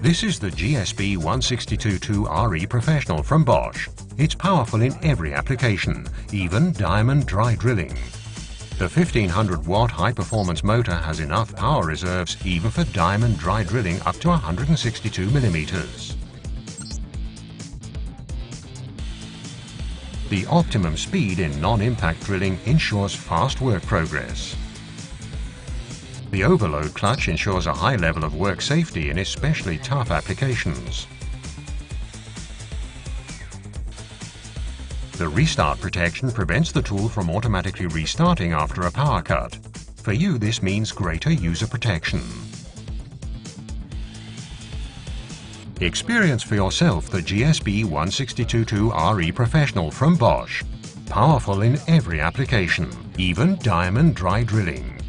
This is the GSB 162.2 RE Professional from Bosch. It's powerful in every application, even diamond dry drilling. The 1500 watt high performance motor has enough power reserves even for diamond dry drilling up to 162 millimeters. The optimum speed in non-impact drilling ensures fast work progress. The overload clutch ensures a high level of work safety in especially tough applications. The restart protection prevents the tool from automatically restarting after a power cut. For you, this means greater user protection. Experience for yourself the GSB 162.2 RE Professional from Bosch. Powerful in every application, even diamond dry drilling.